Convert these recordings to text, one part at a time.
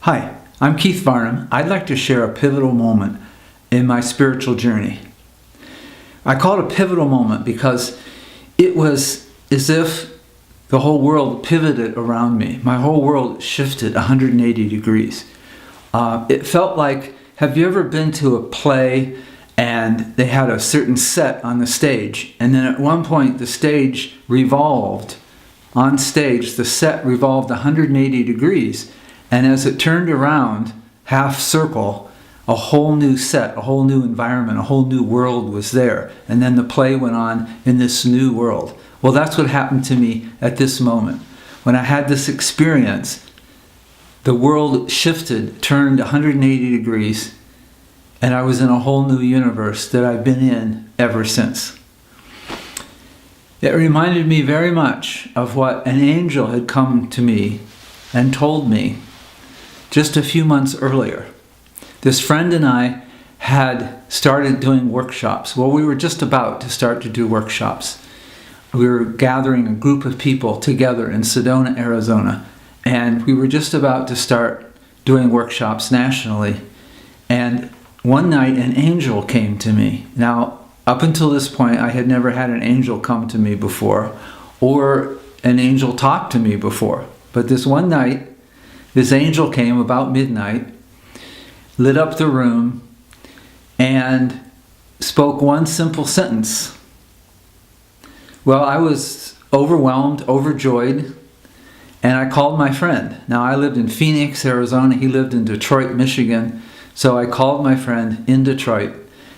Hi, I'm Keith Varnum. I'd like to share a pivotal moment in my spiritual journey. I call it a pivotal moment because it was as if the whole world pivoted around me. My whole world shifted 180 degrees. It felt like, have you ever been to a play and they had a certain set on the stage, and then at one point the stage revolved. On stage, the set revolved 180 degrees. And as it turned around, half circle, a whole new set, a whole new environment, a whole new world was there. And then the play went on in this new world. Well, that's what happened to me at this moment. When I had this experience, the world shifted, turned 180 degrees, and I was in a whole new universe that I've been in ever since. It reminded me very much of what an angel had come to me and told me just a few months earlier. This friend and I had started doing workshops. Well, we were just about to start to do workshops. We were gathering a group of people together in Sedona, Arizona, and we were just about to start doing workshops nationally. And one night an angel came to me. Now, up until this point, I had never had an angel come to me before, or an angel talk to me before. But this one night, this angel came about midnight, lit up the room, and spoke one simple sentence. Well, I was overwhelmed, overjoyed, and I called my friend. Now, I lived in Phoenix, Arizona. He lived in Detroit, Michigan. So I called my friend in Detroit,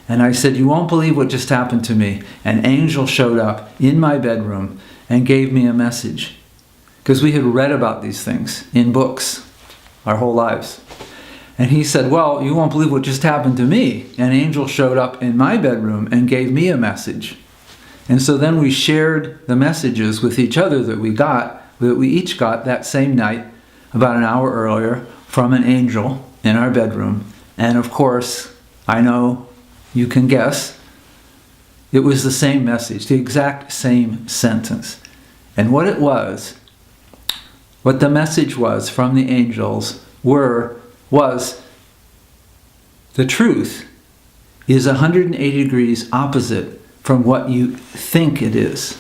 and I said, "You won't believe what just happened to me." An angel showed up in my bedroom and gave me a message. Because we had read about these things in books our whole lives. And he said, "Well, you won't believe what just happened to me. An angel showed up in my bedroom and gave me a message." And so then we shared the messages with each other that we each got that same night, about an hour earlier, from an angel in our bedroom. And of course, I know you can guess, it was the same message, the exact same sentence. And what the message was from the angels was the truth is 180 degrees opposite from what you think it is.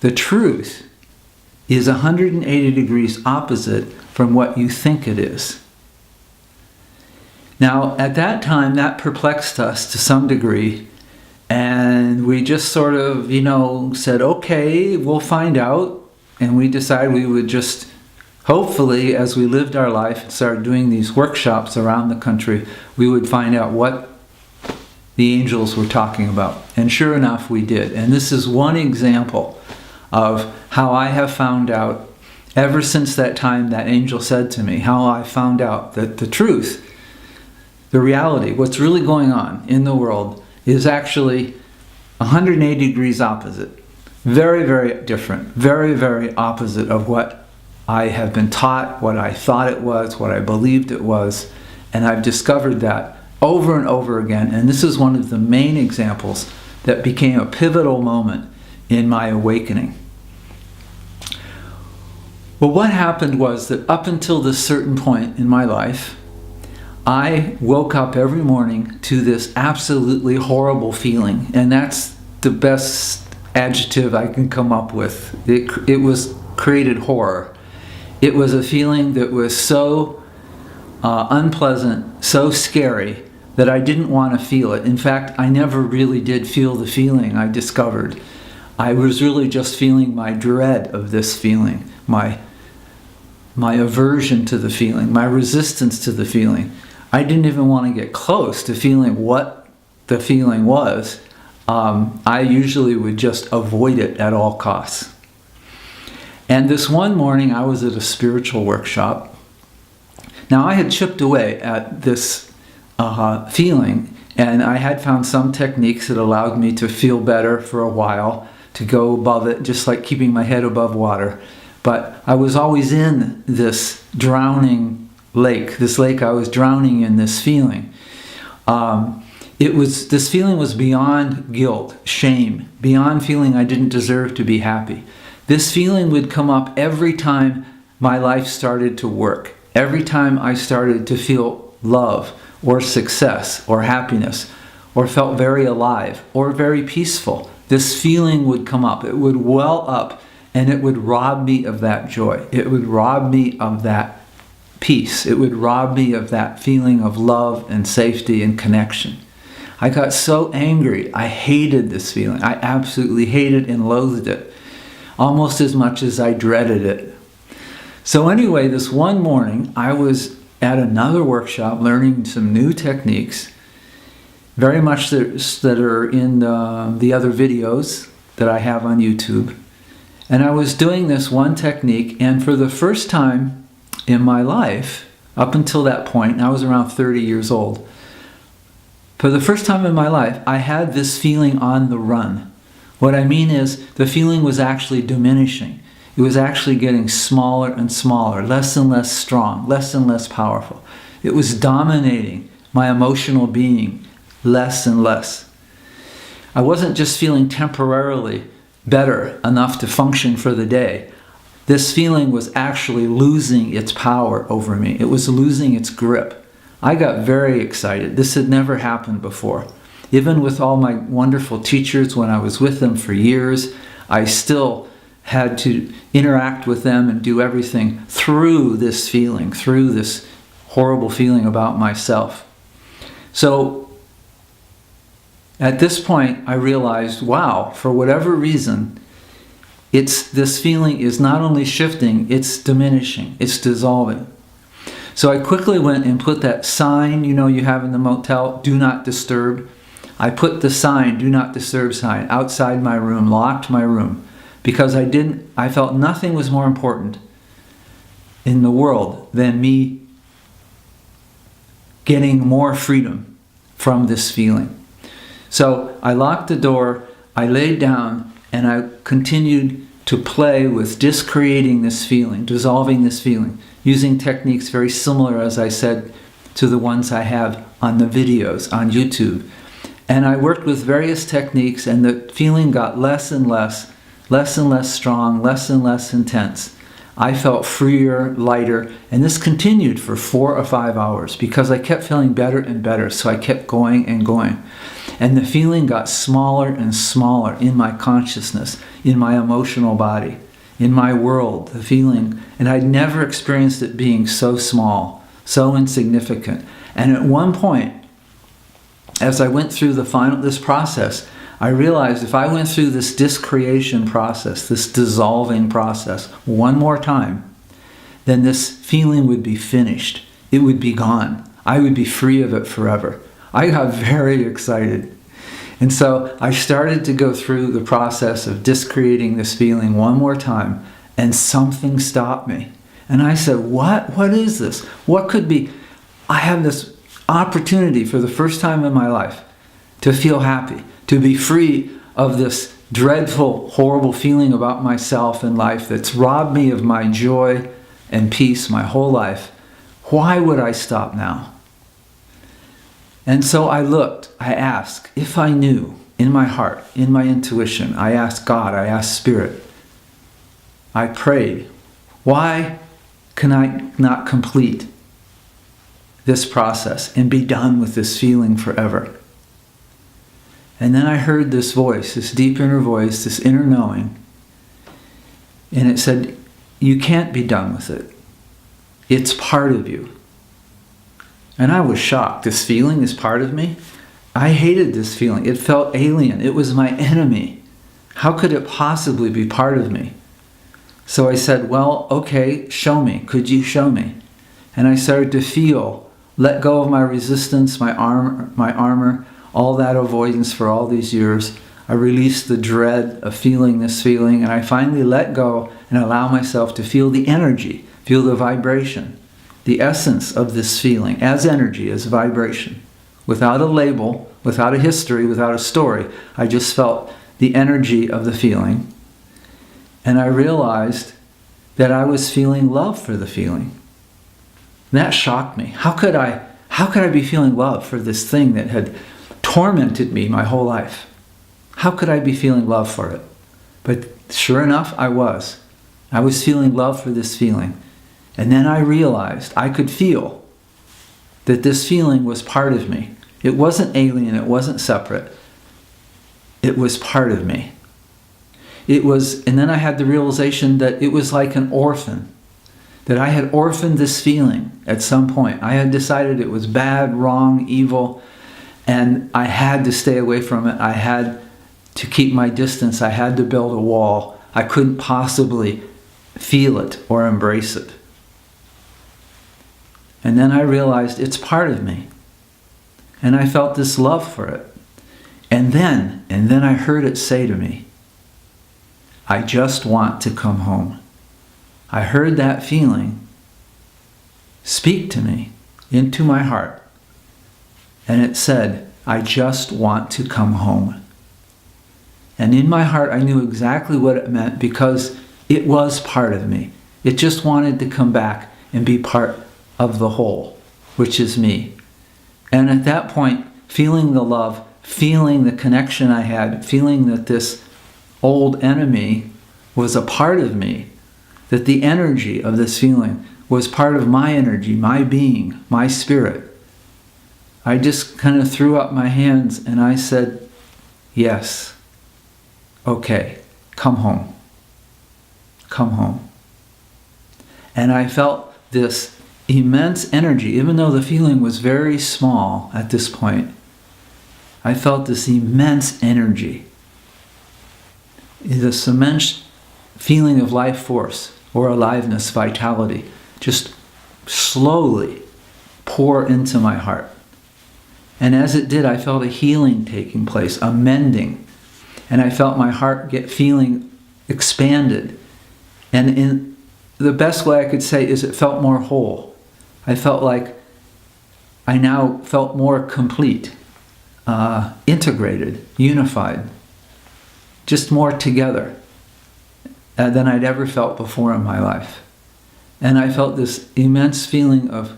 The truth is 180 degrees opposite from what you think it is. Now, at that time, that perplexed us to some degree, and we just sort of, said, okay, we'll find out. And we decided we would just, hopefully, as we lived our life and started doing these workshops around the country, we would find out what the angels were talking about. And sure enough, we did. And this is one example of how I have found out, ever since that time that angel said to me, how I found out that the truth, the reality, what's really going on in the world is actually 180 degrees opposite. Very, very different. Very, very opposite of what I have been taught, what I thought it was, what I believed it was. And I've discovered that over and over again. And this is one of the main examples that became a pivotal moment in my awakening. Well, what happened was that up until this certain point in my life, I woke up every morning to this absolutely horrible feeling. And that's the best adjective I can come up with. It was created horror. It was a feeling that was so unpleasant, so scary, that I didn't want to feel it. In fact, I never really did feel the feeling, I discovered. I was really just feeling my dread of this feeling, my aversion to the feeling, my resistance to the feeling. I didn't even want to get close to feeling what the feeling was. I usually would just avoid it at all costs. And this one morning I was at a spiritual workshop. Now I had chipped away at this feeling, and I had found some techniques that allowed me to feel better for a while, to go above it, just like keeping my head above water. But I was always in this drowning lake. This lake, I was drowning in this feeling. This feeling was beyond guilt, shame, beyond feeling I didn't deserve to be happy. This feeling would come up every time my life started to work. every time I started to feel love or success or happiness or felt very alive or very peaceful, this feeling would come up. It would well up, and it would rob me of that joy. It would rob me of that peace. It would rob me of that feeling of love and safety and connection. I got so angry. I hated this feeling. I absolutely hated and loathed it, almost as much as I dreaded it. So anyway, this one morning, I was at another workshop learning some new techniques, very much that are in the other videos that I have on YouTube. And I was doing this one technique, and for the first time in my life, up until that point, and I was around 30 years old, for the first time in my life, I had this feeling on the run. What I mean is, the feeling was actually diminishing. It was actually getting smaller and smaller, less and less strong, less and less powerful. It was dominating my emotional being, less and less. I wasn't just feeling temporarily better enough to function for the day. This feeling was actually losing its power over me. It was losing its grip. I got very excited. This had never happened before. Even with all my wonderful teachers, when I was with them for years, I still had to interact with them and do everything through this feeling, through this horrible feeling about myself. So at this point, I realized, wow, for whatever reason, this feeling is not only shifting, it's diminishing, it's dissolving. So I quickly went and put that sign, you have in the motel, do not disturb. I put the sign, do not disturb sign, outside my room, locked my room, because I felt nothing was more important in the world than me getting more freedom from this feeling. So I locked the door, I laid down, and I continued to play with discreating this feeling, dissolving this feeling, using techniques very similar, as I said, to the ones I have on the videos on YouTube. And I worked with various techniques, and the feeling got less and less strong, less and less intense. I felt freer, lighter, and this continued for 4 or 5 hours because I kept feeling better and better, so I kept going and going. And the feeling got smaller and smaller in my consciousness, in my emotional body, in my world, the feeling. And I'd never experienced it being so small, so insignificant. And at one point, as I went through this process, I realized if I went through this discreation process, this dissolving process, one more time, then this feeling would be finished. It would be gone. I would be free of it forever. I got very excited. And so I started to go through the process of discreating this feeling one more time, and something stopped me. And I said, what is this? What could be? I have this opportunity for the first time in my life to feel happy, to be free of this dreadful, horrible feeling about myself and life that's robbed me of my joy and peace my whole life. Why would I stop now? And so I looked, I asked, if I knew in my heart, in my intuition, I asked God, I asked Spirit, I prayed, why can I not complete this process and be done with this feeling forever? And then I heard this voice, this deep inner voice, this inner knowing, and it said, you can't be done with it. It's part of you. And I was shocked. This feeling is part of me? I hated this feeling. It felt alien. It was my enemy. How could it possibly be part of me? So I said, well, okay, show me. Could you show me? And I started to feel, let go of my resistance, my armor, all that avoidance for all these years. I released the dread of feeling this feeling, and I finally let go and allow myself to feel the energy, feel the vibration, the essence of this feeling as energy, as vibration. Without a label, without a history, without a story, I just felt the energy of the feeling. And I realized that I was feeling love for the feeling. And that shocked me. How could I be feeling love for this thing that had tormented me my whole life? How could I be feeling love for it? But sure enough, I was. I was feeling love for this feeling. And then I realized I could feel that this feeling was part of me. It wasn't alien, it wasn't separate. It was part of me. And then I had the realization that it was like an orphan, that I had orphaned this feeling at some point. I had decided it was bad, wrong, evil, and I had to stay away from it. I had to keep my distance. I had to build a wall. I couldn't possibly feel it or embrace it. And then I realized it's part of me. And I felt this love for it. And then I heard it say to me, I just want to come home. I heard that feeling speak to me into my heart. And it said, I just want to come home. And in my heart, I knew exactly what it meant because it was part of me. It just wanted to come back and be part of the whole, which is me. And at that point, feeling the love, feeling the connection I had, feeling that this old enemy was a part of me, that the energy of this feeling was part of my energy, my being, my spirit, I just kind of threw up my hands and I said, yes, okay, come home. Come home. And I felt this immense energy, even though the feeling was very small at this point. I felt this immense energy, this immense feeling of life force or aliveness, vitality, just slowly pour into my heart. And as it did, I felt a healing taking place, a mending. And I felt my heart feeling expanded. And in the best way I could say is it felt more whole. I felt like I now felt more complete, integrated, unified, just more together than I'd ever felt before in my life. And I felt this immense feeling of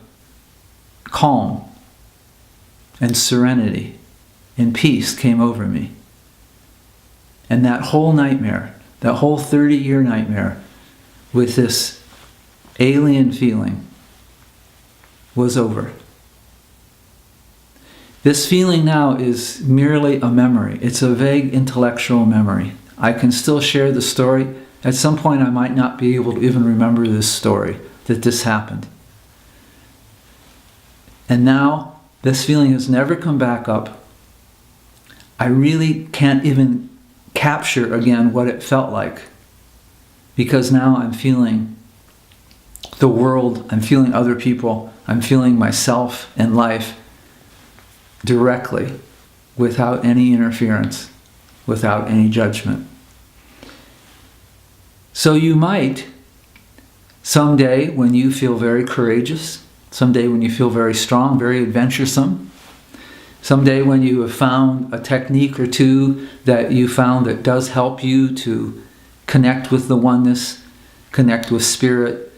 calm and serenity and peace came over me. And that whole nightmare, that whole 30-year nightmare with this alien feeling was over. This feeling now is merely a memory. It's a vague intellectual memory. I can still share the story. At some point I might not be able to even remember this story, that this happened. And now this feeling has never come back up. I really can't even capture again what it felt like, because now I'm feeling the world, I'm feeling other people, I'm feeling myself and life directly, without any interference, without any judgment. So you might, someday when you feel very courageous, someday when you feel very strong, very adventuresome, someday when you have found a technique or two that you found that does help you to connect with the oneness, connect with spirit,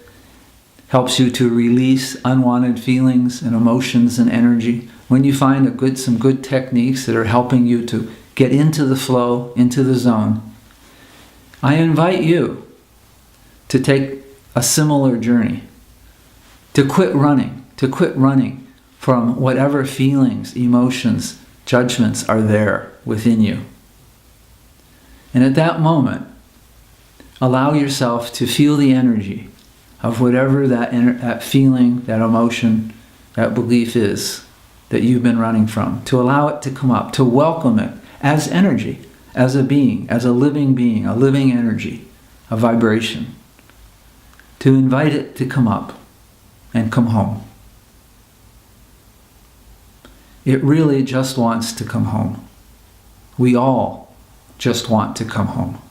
helps you to release unwanted feelings and emotions and energy, when you find some good techniques that are helping you to get into the flow, into the zone, I invite you to take a similar journey, to quit running from whatever feelings, emotions, judgments are there within you. And at that moment, allow yourself to feel the energy of whatever that feeling, that emotion, that belief is that you've been running from, to allow it to come up, to welcome it as energy, as a being, as a living energy, a vibration, to invite it to come up and come home. It really just wants to come home. We all just want to come home.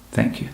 Thank you.